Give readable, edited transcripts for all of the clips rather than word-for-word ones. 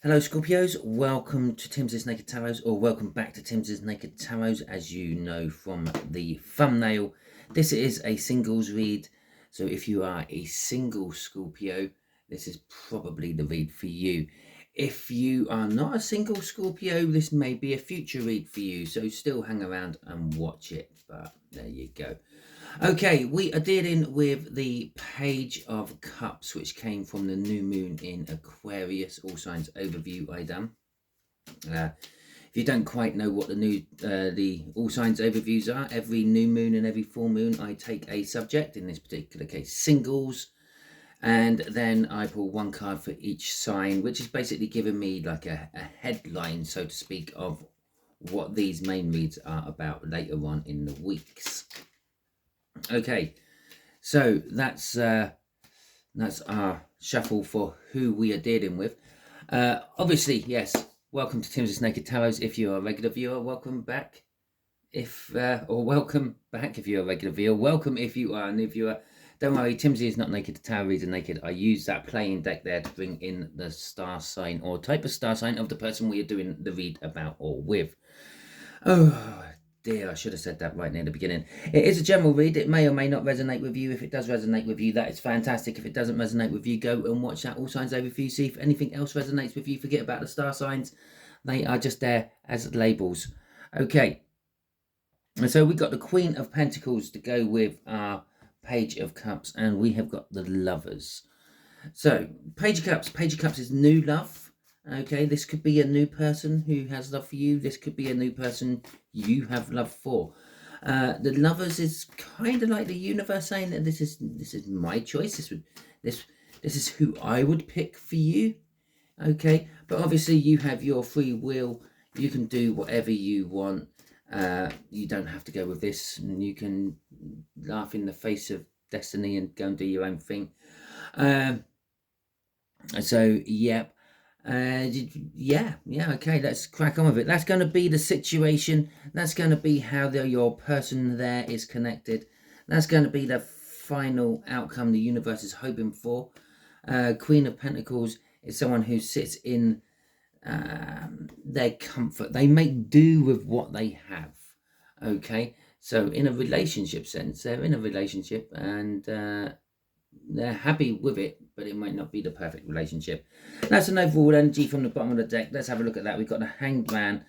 Hello Scorpios, welcome to Timsy Naked Tarot, or welcome back to Timsy Naked Tarot. As you know from the thumbnail, this is a singles read, so if you are a single Scorpio, this is probably the read for you. If you are not a single Scorpio, this may be a future read for you, so still hang around and watch it, but there you go. Okay, we are dealing with the Page of Cups, which came from the new moon in Aquarius. All signs overview I done. If you don't quite know what the all signs overviews are, every new moon and every full moon I take a subject, in this particular case singles, and then I pull one card for each sign, which is basically giving me like a headline, so to speak, of what these main reads are about later on in the weeks. Okay, so that's our shuffle for who we are dealing with. Obviously, yes, welcome to Timsy Naked Tarot. If you're a regular viewer, welcome back. Or welcome back if you're a regular viewer. Welcome if you are a new viewer. Don't worry, Timsy is not naked. Tarot reads are naked. I use that playing deck there to bring in the star sign or type of star sign of the person we are doing the read about or with. Oh dear, I should have said that right near the beginning. It is a general read. It may or may not resonate with you. If it does resonate with you, that is fantastic. If it doesn't resonate with you, go and watch that All Signs Overview. See if anything else resonates with you. Forget about the star signs. They are just there as labels. Okay. And so we got the Queen of Pentacles to go with our Page of Cups, and we have got the Lovers. So, Page of Cups is new love. Okay, this could be a new person who has love for you. This could be a new person you have love for. The Lovers is kind of like the universe saying that this is my choice. This is who I would pick for you. Okay, but obviously you have your free will. You can do whatever you want. You don't have to go with this, and you can laugh in the face of destiny and go and do your own thing. So, yep. Yeah, okay, let's crack on with it. That's going to be the situation. That's going to be how your person there is connected. That's going to be the final outcome the universe is hoping for. Queen of Pentacles is someone who sits in their comfort. They make do with what they have. Okay, so in a relationship sense, they're in a relationship and they're happy with it, but it might not be the perfect relationship. That's an overall energy from the bottom of the deck. Let's have a look at that. We've got the Hanged Man,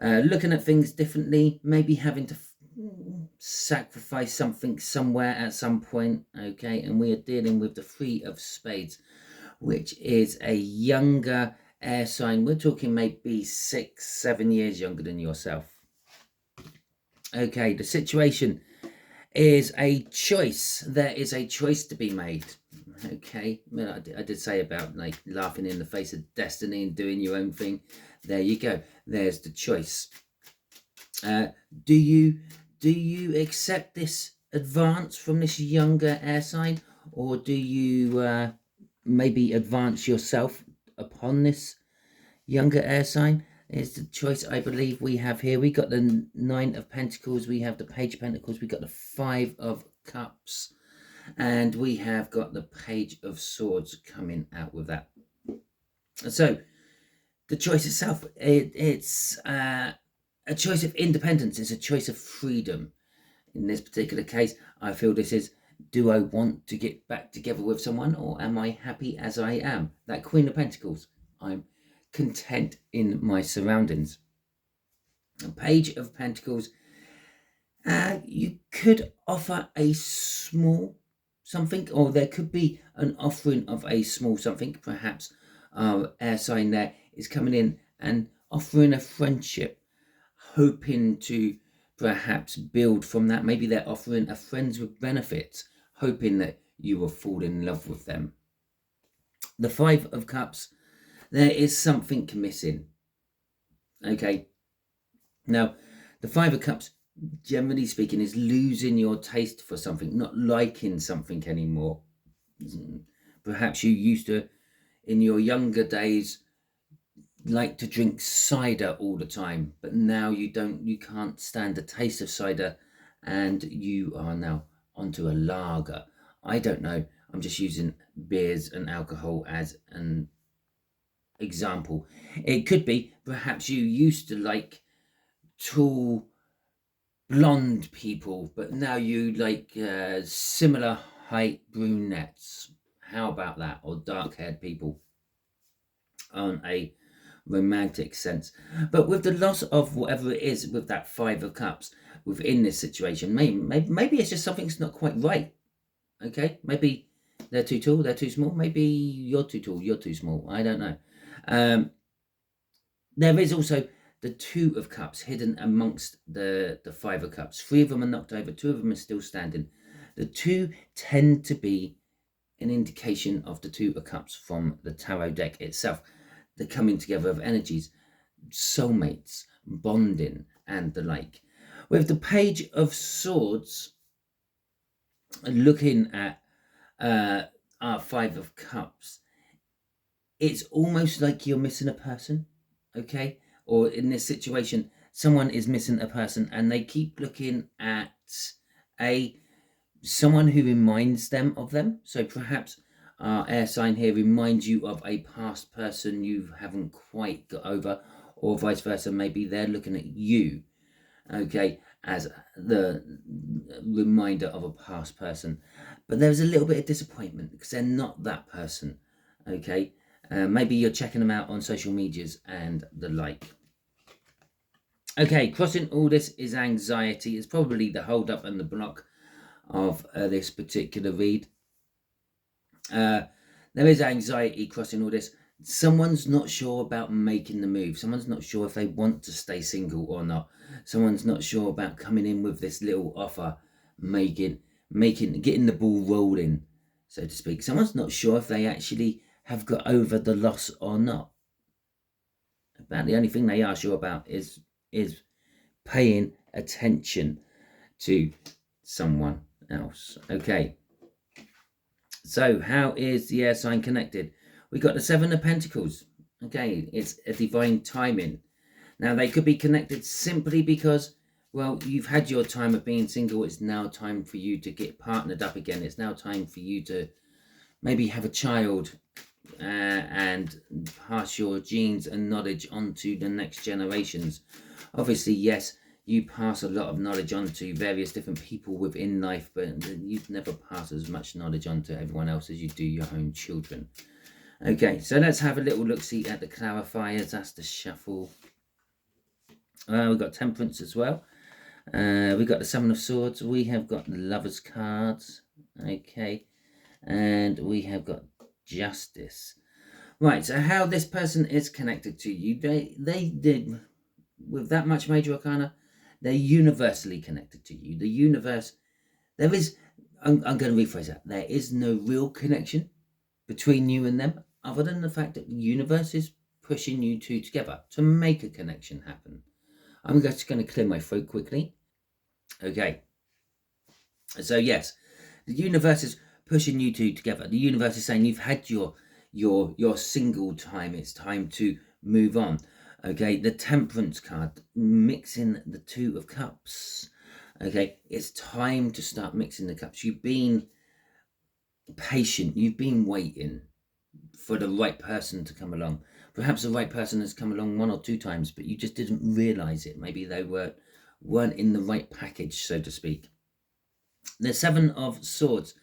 looking at things differently, maybe having to sacrifice something somewhere at some point. Okay, and we are dealing with the Three of Spades, which is a younger air sign. We're talking maybe 6-7 years younger than yourself. Okay, the situation is a choice. There is a choice to be made. Okay, well, I did say about like laughing in the face of destiny and doing your own thing. There you go. There's the choice. Do you accept this advance from this younger air sign, or do you maybe advance yourself upon this younger air sign? Is the choice I believe we have here. We got the Nine of Pentacles, we have the Page of Pentacles, we got the Five of Cups, and we have got the Page of Swords coming out with that. So the choice itself, it's a choice of independence. It's a choice of freedom. In this particular case, I feel this is, do I want to get back together with someone, or am I happy as I am? That Queen of Pentacles, I'm content in my surroundings. A Page of Pentacles, you could offer a small something, or there could be an offering of a small something. Perhaps our air sign there is coming in and offering a friendship, hoping to perhaps build from that. Maybe they're offering a friends with benefits, hoping that you will fall in love with them. The Five of Cups, there is something missing. Okay, now the Five of Cups, generally speaking, is losing your taste for something, not liking something anymore. Perhaps you used to, in your younger days, like to drink cider all the time, but now you can't stand the taste of cider, and you are now onto a lager. I don't know, I'm just using beers and alcohol as an example. It could be perhaps you used to like tall blonde people, but now you like similar height brunettes. How about that? Or dark haired people on a romantic sense. But with the loss of whatever it is with that Five of Cups within this situation, maybe it's just something's not quite right. Okay, maybe they're too tall, they're too small. Maybe you're too tall, you're too small. I don't know. There is also the Two of Cups hidden amongst the Five of Cups. 3 of them are knocked over, 2 of them are still standing. The 2 tend to be an indication of the Two of Cups from the tarot deck itself. The coming together of energies, soulmates, bonding, and the like. With the Page of Swords looking at our Five of Cups, it's almost like you're missing a person, okay? Or in this situation, someone is missing a person and they keep looking at someone who reminds them of them. So perhaps our air sign here reminds you of a past person you haven't quite got over, or vice versa. Maybe they're looking at you, okay, as the reminder of a past person. But there's a little bit of disappointment because they're not that person, okay? Maybe you're checking them out on social medias and the like. Okay, crossing all this is anxiety. It's probably the hold up and the block of this particular read. There is anxiety crossing all this. Someone's not sure about making the move. Someone's not sure if they want to stay single or not. Someone's not sure about coming in with this little offer, getting the ball rolling, so to speak. Someone's not sure if they actually have got over the loss or not. About the only thing they are sure about is paying attention to someone else. Okay. So how is the air sign connected? We got the 7 of Pentacles. Okay, it's a divine timing. Now they could be connected simply because, well, you've had your time of being single. It's now time for you to get partnered up again. It's now time for you to maybe have a child and pass your genes and knowledge on to the next generations. Obviously, yes, you pass a lot of knowledge on to various different people within life, but you'd never pass as much knowledge on to everyone else as you do your own children. Okay, so let's have a little look-see at the clarifiers. That's the shuffle. We've got Temperance as well. We've got the 7 of Swords. We have got the Lovers cards. Okay, and we have got Justice. Right, so how this person is connected to you. They did, with that much Major Arcana, they're universally connected to you. The universe, there is, I'm going to rephrase that. There is no real connection between you and them, other than the fact that the universe is pushing you two together to make a connection happen. I'm just going to clear my throat quickly. Okay. So yes, the universe is pushing you two together. The universe is saying you've had your single time. It's time to move on. Okay, the Temperance card, mixing the 2 of Cups. Okay, it's time to start mixing the cups. You've been patient. You've been waiting for the right person to come along. Perhaps the right person has come along 1 or 2 times, but you just didn't realize it. Maybe they weren't in the right package, so to speak. The 7 of Swords.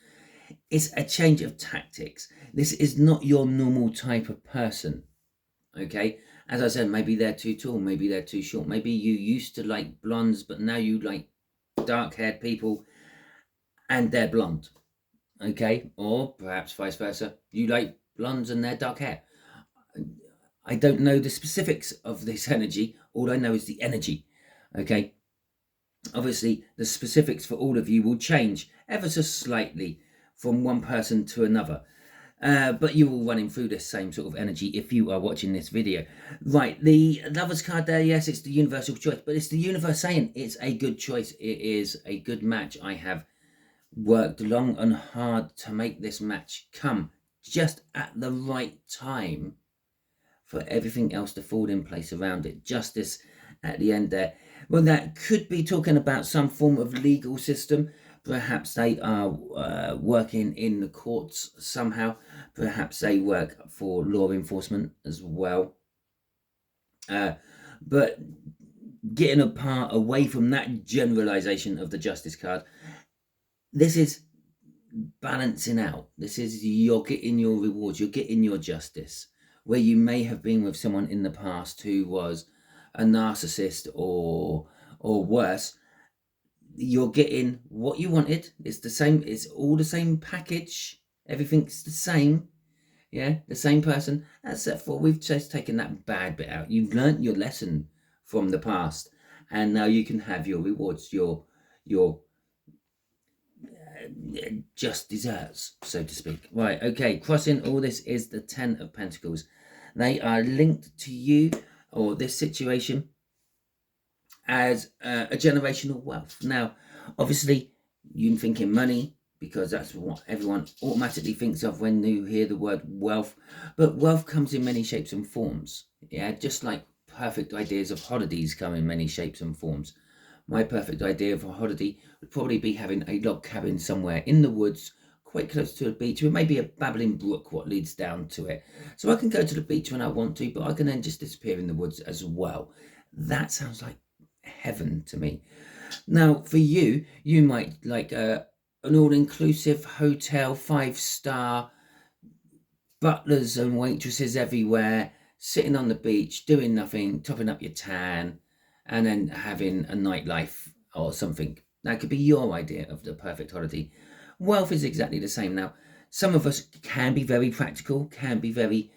It's a change of tactics. This is not your normal type of person. Okay, as I said, maybe they're too tall, maybe they're too short. Maybe you used to like blondes, but now you like dark-haired people and they're blonde. Okay, or perhaps vice versa. You like blondes and they're dark hair. I don't know the specifics of this energy. All I know is the energy. Okay, obviously the specifics for all of you will change ever so slightly from one person to another. But you're all running through this same sort of energy if you are watching this video. Right, the Lovers card there, yes, it's the universal choice, but it's the universe saying it's a good choice. It is a good match. I have worked long and hard to make this match come just at the right time for everything else to fall in place around it. Justice at the end there. Well, that could be talking about some form of legal system. Perhaps they are working in the courts somehow. Perhaps they work for law enforcement as well. But getting apart away from that generalization of the justice card, this is balancing out. This is you're getting your rewards, you're getting your justice. Where you may have been with someone in the past who was a narcissist or worse, you're getting what you wanted. It's the same, it's all the same package, everything's the same. Yeah, the same person, except for we've just taken that bad bit out. You've learnt your lesson from the past, and now you can have your rewards, your just desserts, so to speak. Right, okay, crossing all this is the 10 of Pentacles. They are linked to you or this situation as a generational wealth. Now, obviously, you're thinking money because that's what everyone automatically thinks of when you hear the word wealth. But wealth comes in many shapes and forms. Yeah, just like perfect ideas of holidays come in many shapes and forms. My perfect idea of a holiday would probably be having a log cabin somewhere in the woods, quite close to a beach, with maybe a babbling brook what leads down to it. So I can go to the beach when I want to, but I can then just disappear in the woods as well. That sounds like heaven to me. Now, for you, you might like an all-inclusive hotel, 5-star, butlers and waitresses everywhere, sitting on the beach, doing nothing, topping up your tan, and then having a nightlife or something. That could be your idea of the perfect holiday. Wealth is exactly the same. Now, some of us can be very practical, can be very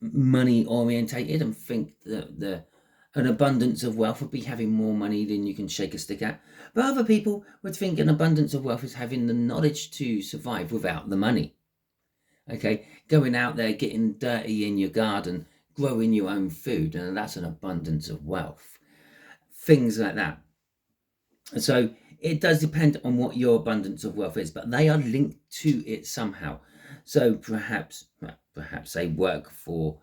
money orientated, and think that an abundance of wealth would be having more money than you can shake a stick at. But other people would think an abundance of wealth is having the knowledge to survive without the money. Okay, going out there, getting dirty in your garden, growing your own food, and that's an abundance of wealth. Things like that. So it does depend on what your abundance of wealth is, but they are linked to it somehow. So perhaps they work for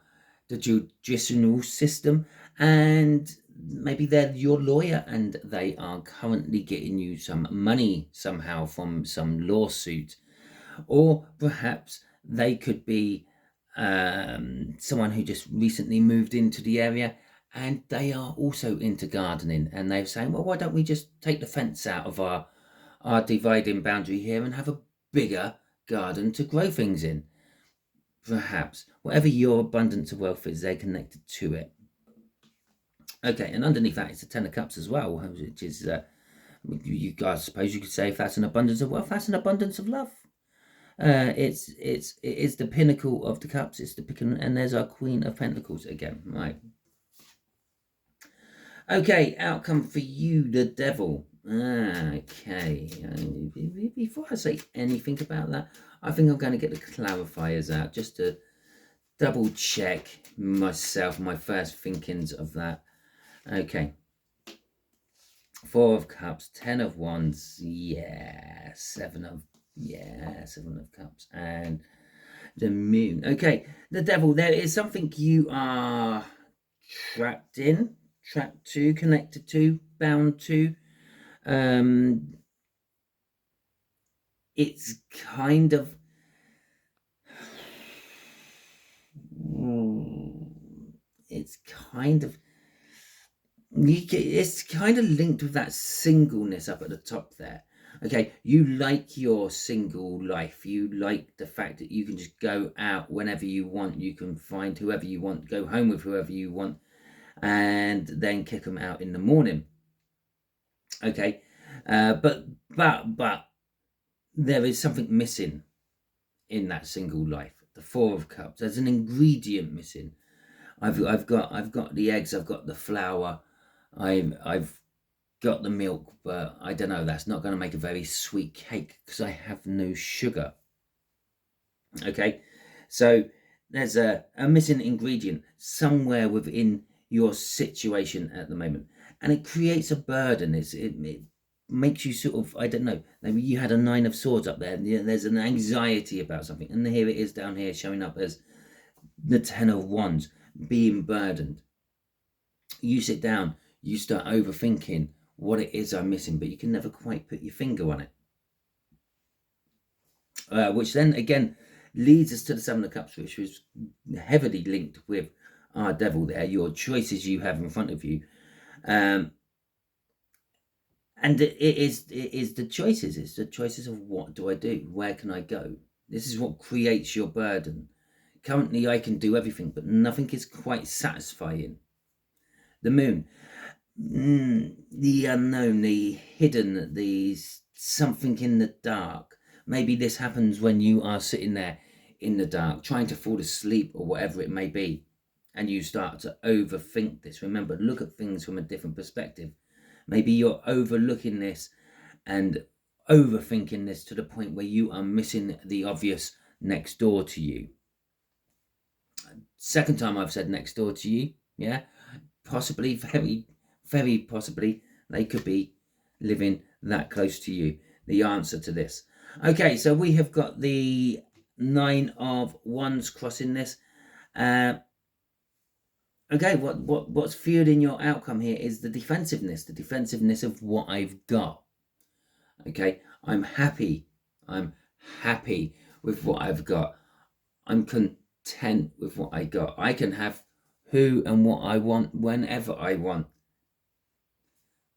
the judicial system, and maybe they're your lawyer and they are currently getting you some money somehow from some lawsuit. Or perhaps they could be someone who just recently moved into the area and they are also into gardening, and they're saying, well, why don't we just take the fence out of our dividing boundary here and have a bigger garden to grow things in? Perhaps whatever your abundance of wealth is, they're connected to it. Okay, and underneath that is the 10 of Cups as well, which is you guys, suppose you could say, if that's an abundance of wealth, that's an abundance of love. It is the pinnacle of the cups. It's the pinnacle, and there's our Queen of Pentacles again. Right. Okay, outcome for you, the Devil. Okay. Before I say anything about that, I think I'm going to get the clarifiers out just to double check myself, my first thinkings of that. Okay. 4 of Cups, 10 of Wands, yeah, 7 of Cups, and the Moon. Okay, the Devil, there is something you are trapped to, connected to, bound to. It's kind of it's kind of linked with that singleness up at the top there. Okay, you like your single life. You like the fact that you can just go out whenever you want. You can find whoever you want, go home with whoever you want, and then kick them out in the morning. Okay, but there is something missing in that single life. The 4 of Cups. There's an ingredient missing. I've got the eggs. I've got the flour. I've got the milk, but I don't know. That's not going to make a very sweet cake because I have no sugar. Okay, so there's a missing ingredient somewhere within your situation at the moment, and it creates a burden. It makes you sort of, I don't know, maybe you had a 9 of Swords up there, and there's an anxiety about something, and here it is down here showing up as the 10 of Wands, being burdened. You sit down, you start overthinking what it is I'm missing, but you can never quite put your finger on it. Which then again leads us to the Seven of Cups, which was heavily linked with our devil there, your choices you have in front of you. And it is the choices. It's the choices of what do I do? Where can I go? This is what creates your burden. Currently, I can do everything, but nothing is quite satisfying. The moon, the unknown, the hidden, the something in the dark. Maybe this happens when you are sitting there in the dark, trying to fall asleep or whatever it may be, and you start to overthink this. Remember, look at things from a different perspective. Maybe you're overlooking this and overthinking this to the point where you are missing the obvious next door to you. Second time I've said next door to you, yeah? Possibly, very, very possibly, they could be living that close to you. The answer to this. Okay, so we have got the 9 of Wands crossing this. Okay, what's fueling your outcome here is the defensiveness of what I've got. Okay, I'm happy with what I've got. I'm content with what I got. I can have who and what I want whenever I want.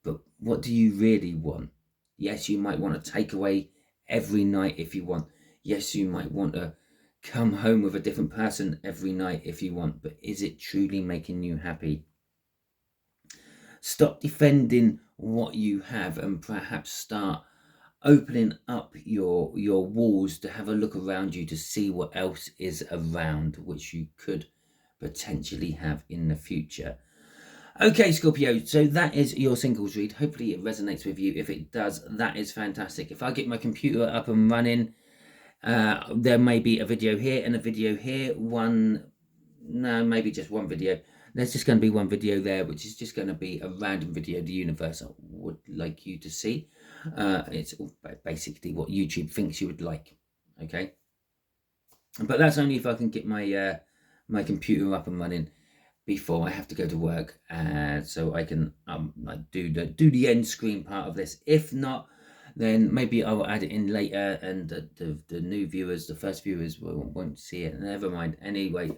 But what do you really want? Yes, you might want to take away every night if you want. Yes, you might want to come home with a different person every night if you want, but is it truly making you happy? Stop defending what you have and perhaps start opening up your walls to have a look around you to see what else is around, which you could potentially have in the future. Okay, Scorpio, so that is your singles read. Hopefully it resonates with you. If it does, that is fantastic. If I get my computer up and running, there may be a video here and a video here. Maybe just one video. There's just going to be one video there, which is just going to be a random video the universe would like you to see. It's basically what YouTube thinks you would like. Okay, but that's only if I can get my my computer up and running before I have to go to work, so I can do the end screen part of this. If not, then maybe I will add it in later, and the new viewers, the first viewers, won't see it. Never mind. Anyway,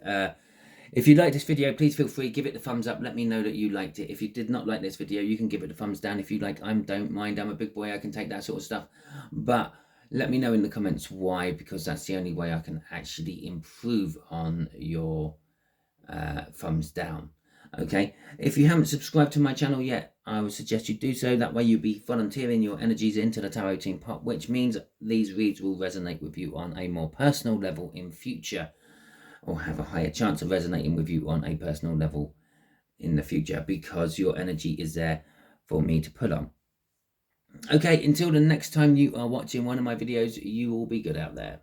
if you like this video, please feel free, give it the thumbs up. Let me know that you liked it. If you did not like this video, you can give it a thumbs down. If you like, I don't mind. I'm a big boy. I can take that sort of stuff. But let me know in the comments why, because that's the only way I can actually improve on your thumbs down. Okay, if you haven't subscribed to my channel yet, I would suggest you do so. That way you'll be volunteering your energies into the Tarot Team pot, which means these reads will resonate with you on a more personal level in future, or have a higher chance of resonating with you on a personal level in the future, because your energy is there for me to pull on. Okay, until the next time you are watching one of my videos, you will be good out there.